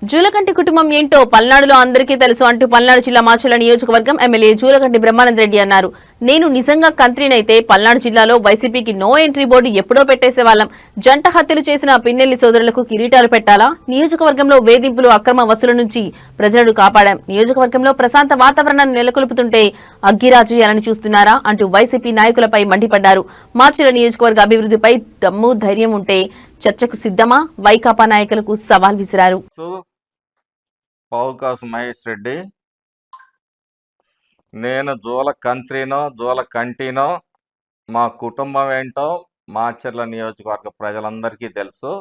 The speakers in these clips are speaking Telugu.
జూలకంటి కుటుంబం ఏంటో పల్నాడులో అందరికీ తెలుసు అంటూ పల్నాడు జిల్లా మాచర్ల నియోజకవర్గం ఎమ్మెల్యే జూలకంటి బ్రహ్మానంద రెడ్డి అన్నారు. నేను నిజంగా కంత్రినైతే పల్నాడు జిల్లాలో వైసీపీకి నో ఎంట్రీ బోర్డు ఎప్పుడో పెట్టేసేవాళ్లం. జంట హత్యలు చేసిన పిన్నెల్లి సోదరులకు కిరీటాలు పెట్టాలా? నియోజకవర్గంలో వేధింపులు, అక్రమ వసూలు నుంచి ప్రజలను కాపాడాం. నియోజకవర్గంలో ప్రశాంత వాతావరణాన్ని నెలకొల్పుతుంటే అగ్గిరాజేయాలని చూస్తున్నారా అంటూ వైసీపీ నాయకులపై మండిపడ్డారు. మాచర్ల నియోజకవర్గ అభివృద్ధిపై దమ్ము ధైర్యం ఉంటే చర్చకు సిద్ధమా? వైకాపా నాయకులకు సవాల్ విసిరారు. పావుకాసు మహేష్ రెడ్డి, నేను జూల కంత్రినో జూల కంటినో మా కుటుంబం ఏంటో మాచర్ల నియోజకవర్గ ప్రజలందరికీ తెలుసు.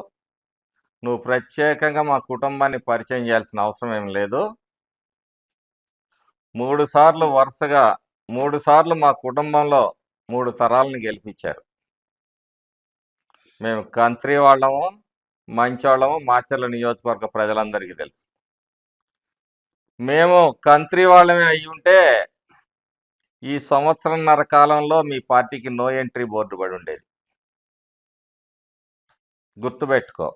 నువ్వు ప్రత్యేకంగా మా కుటుంబాన్ని పరిచయం చేయాల్సిన అవసరం ఏం లేదు. 3 సార్లు వరుసగా 3 సార్లు మా కుటుంబంలో 3 తరాలను గెలిపించారు. మేము కంత్రి వాళ్ళము, మంచోళ్ళము మాచర్ల నియోజకవర్గ ప్రజలందరికీ తెలుసు. మేము కంత్రి వాళ్ళమే అయి ఉంటే ఈ సంవత్సరంన్నర కాలంలో మీ పార్టీకి నో ఎంట్రీ బోర్డు పడి ఉండేది. గుర్తుపెట్టుకో.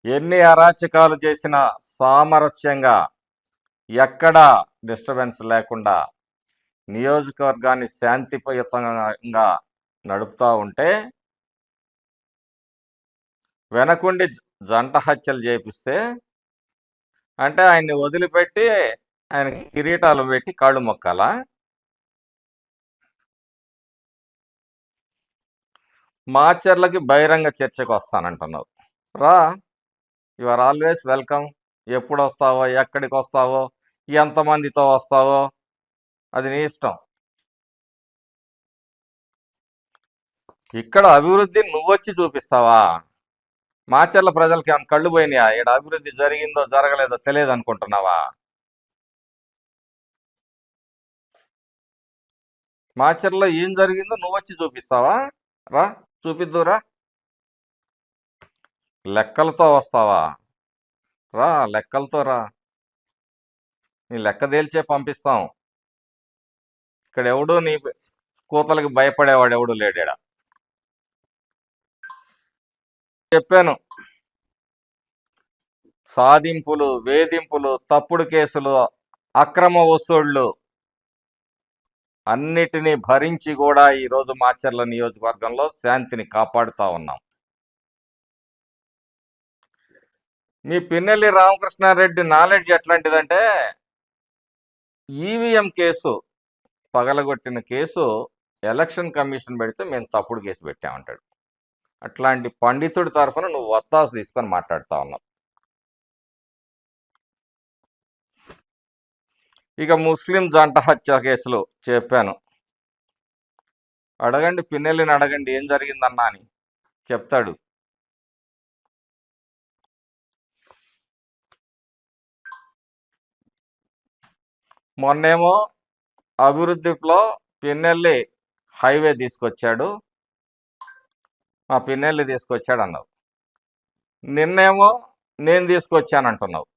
ఎన్ని అరాచకాలు చేసినా సామరస్యంగా ఎక్కడా డిస్టర్బెన్స్ లేకుండా నియోజకవర్గాన్ని శాంతియుతంగా నడుపుతూ ఉంటే వెనకుండి జంట హత్యలు చేపిస్తే అంటే ఆయన్ని వదిలిపెట్టి ఆయన కిరీటాలు పెట్టి కాళ్ళు మొక్కాలా? మాచర్లకి బహిరంగ చర్చకు వస్తానంటున్నావు. రా, యు ఆర్ ఆల్వేస్ వెల్కమ్. ఎప్పుడు వస్తావో, ఎక్కడికి వస్తావో, ఎంతమందితో వస్తావో అది నీ ఇష్టం. ఇక్కడ అభివృద్ధి నువ్వొచ్చి చూపిస్తావా? మాచర్ల ప్రజలకి ఏమైనా కళ్ళు పోయినాయా? ఇక్కడ అభివృద్ధి జరిగిందో జరగలేదో తెలియదు అనుకుంటున్నావా? మాచర్లో ఏం జరిగిందో నువ్వొచ్చి చూపిస్తావా? రా, చూపిద్దురా. లెక్కలతో వస్తావా? రా, లెక్కలతో రా. నీ లెక్క తేల్చే పంపిస్తాం. ఇక్కడ ఎవడు నీ కూతలకి భయపడేవాడు ఎవడు లేడా? చెప్పాను, సాధింపులు, వేధింపులు, తప్పుడు కేసులు, అక్రమ వసూళ్లు అన్నిటినీ భరించి కూడా ఈరోజు మాచర్ల నియోజకవర్గంలో శాంతిని కాపాడుతూ ఉన్నాం. మీ పిన్నెల్లి రామకృష్ణారెడ్డి నాలెడ్జ్ ఎట్లాంటిదంటే ఈవీఎం కేసు పగలగొట్టిన కేసు ఎలక్షన్ కమిషన్ పెడితే మేము తప్పుడు కేసు పెట్టామంటాడు. అట్లాంటి పండితుడి తరఫున నువ్వు వత్తాసు తీసుకొని మాట్లాడుతూ ఉన్నావు. ఇక ముస్లిం జంట హత్య కేసులు చెప్పాను. అడగండి, పిన్నెల్లిని అడగండి ఏం జరిగిందన్నా అని చెప్తాడు. మొన్నేమో అభివృద్ధిలో పిన్నెల్లి హైవే తీసుకొచ్చాడు, మా పిన్నెల్లి తీసుకొచ్చాడు అన్నావు. నిన్నేమో నేను తీసుకొచ్చానంటున్నావు.